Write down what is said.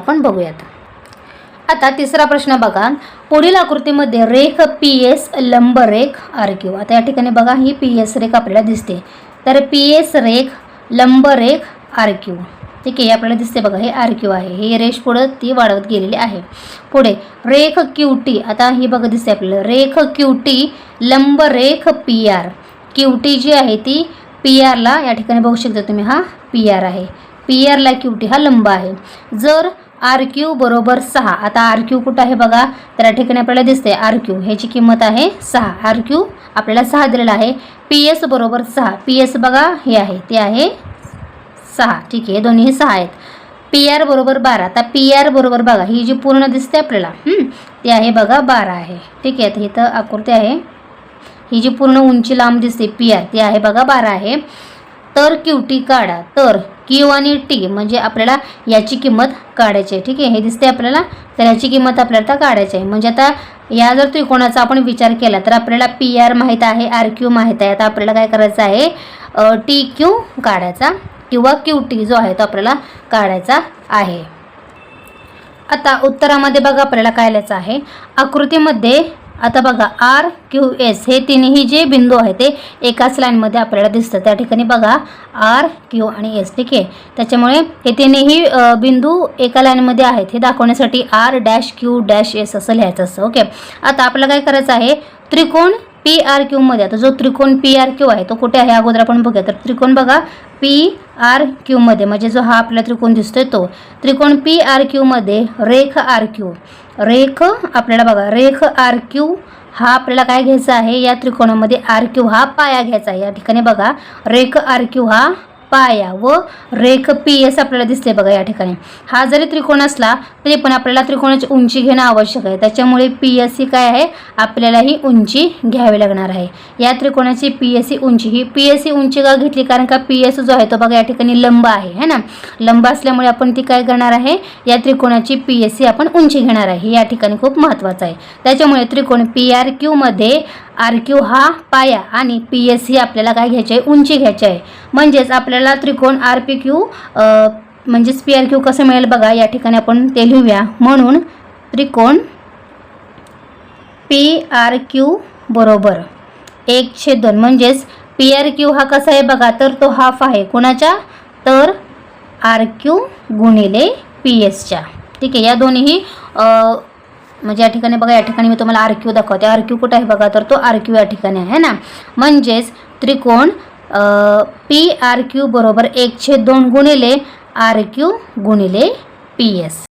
आपण बघूयात। आता तिसरा प्रश्न बघा, पुढील आकृतीमध्ये रेख PS लंबरेख RQ। आता या ठिकाणी बघा ही PS रेख आपल्याला दिसते, तर PS रेख लंबरेख RQ, ठीक आहे, आपल्याला दिसते बघा हे RQ आहे, हे रेष पुढे ती वाढवत गेलेली आहे। पुढे रेख QT, आता ही बघा दिसते आपल्याला रेख QT लंबरेख PR। QT जी आहे ती PR ला या ठिकाणी बघू शकता तुम्ही, हा PR आहे, PR ला QT हा लंब आहे। जर RQ बरोबर 6, आता RQ कुठं आहे बघा, तर या ठिकाणी आपल्याला दिसते RQ ह्याची किंमत आहे 6, RQ आपल्याला 6 दिलेला आहे। PS बरोबर 6, PS बघा हे आहे ते आहे 6, ठीक आहे, दोन्ही 6 आहेत। PR बरोबर 12, आता PR बरोबर बघा ही जी पूर्ण दिसते आपल्याला ती आहे बघा 12 आहे, ठीक आहे। इथं आकृती आहे, ही जी पूर्ण उंची लांब दिसते PR ती आहे बघा 12 आहे। तर QT काढा, तर Q आणि T म्हणजे आपल्याला याची किंमत काढायची आहे, ठीक आहे, हे दिसते आपल्याला, तर याची किंमत आपल्याला काढायची आहे। म्हणजे आता या जर त्रिकोणाचा आपण विचार केला तर आपल्याला PR माहीत आहे, RQ माहीत आहे, आता आपल्याला काय करायचं आहे TQ काढायचा किंवा QT जो आहे तो आपल्याला काढायचा आहे। आता उत्तरामध्ये बघा आपल्याला काय लिहायचं आहे, आकृतीमध्ये आता बघा RQS हे तिन्ही जे बिंदू आहेत ते एकाच लाईनमध्ये आपल्याला दिसतात, त्या ठिकाणी बघा RQ आणि S, ठीक आहे, त्याच्यामुळे हे तिन्ही बिंदू एका लाईनमध्ये आहेत हे दाखवण्यासाठी R-Q-S असं लिहायचं असतं, ओके। आता आपल्याला काय करायचं आहे, त्रिकोण PRQ मध्ये, आता जो त्रिकोण PRQ आहे तो कुठे आहे अगोदर आपण बघूया, तर त्रिकोण बघा PRQ मध्ये, म्हणजे जो हा आपला त्रिकोण दिसतोय तो त्रिकोण PRQ मध्ये रेख RQ, रेख आपल्याला बघा रेख RQ हा आपल्याला काय घ्यायचा आहे, या त्रिकोणामध्ये RQ हा पाया घ्यायचा आहे, या ठिकाणी बघा रेख RQ हा पाया व रेख PS आपल्याला दिसते बघा या ठिकाणी। हा जरी त्रिकोण असला तरी पण आपल्याला त्रिकोणाची उंची घेणं आवश्यक आहे, त्याच्यामुळे PS ही काय आहे आपल्याला ही उंची घ्यावी लागणार आहे। या त्रिकोणाची PS ही उंची, ही PS ही उंची का घेतली, कारण का PS जो आहे तो बघा या ठिकाणी लंब आहे, है ना, लंब असल्यामुळे आपण ती काय करणार आहे, या त्रिकोणाची PS ही आपण उंची घेणार आहे, हे या ठिकाणी खूप महत्त्वाचं आहे। त्याच्यामुळे त्रिकोण PRQ मध्ये RQ हा पाया आणि PS ही आपल्याला काय घ्यायची आहे, उंची घ्यायची आहे। म्हणजेच आपल्याला त्रिकोण RPQ म्हणजेच PRQ कसं मिळेल बघा, या ठिकाणी आपण ते लिहूया। म्हणून त्रिकोण PRQ बरोबर 1/2, म्हणजेच PRQ हा कसा आहे बघा, तर तो हाफ आहे कोणाच्या, तर RQ गुणिले PSच्या, ठीक आहे। या दोन्ही म्हणजे या ठिकाणी बघा, या ठिकाणी मी तुम्हाला RQ दाखवते, RQ कुठे आहे बघा, तर तो RQ या ठिकाणी आहे ना, म्हणजेच त्रिकोण PRQ बरोबर 1/2 गुणिले RQ गुणिले PS।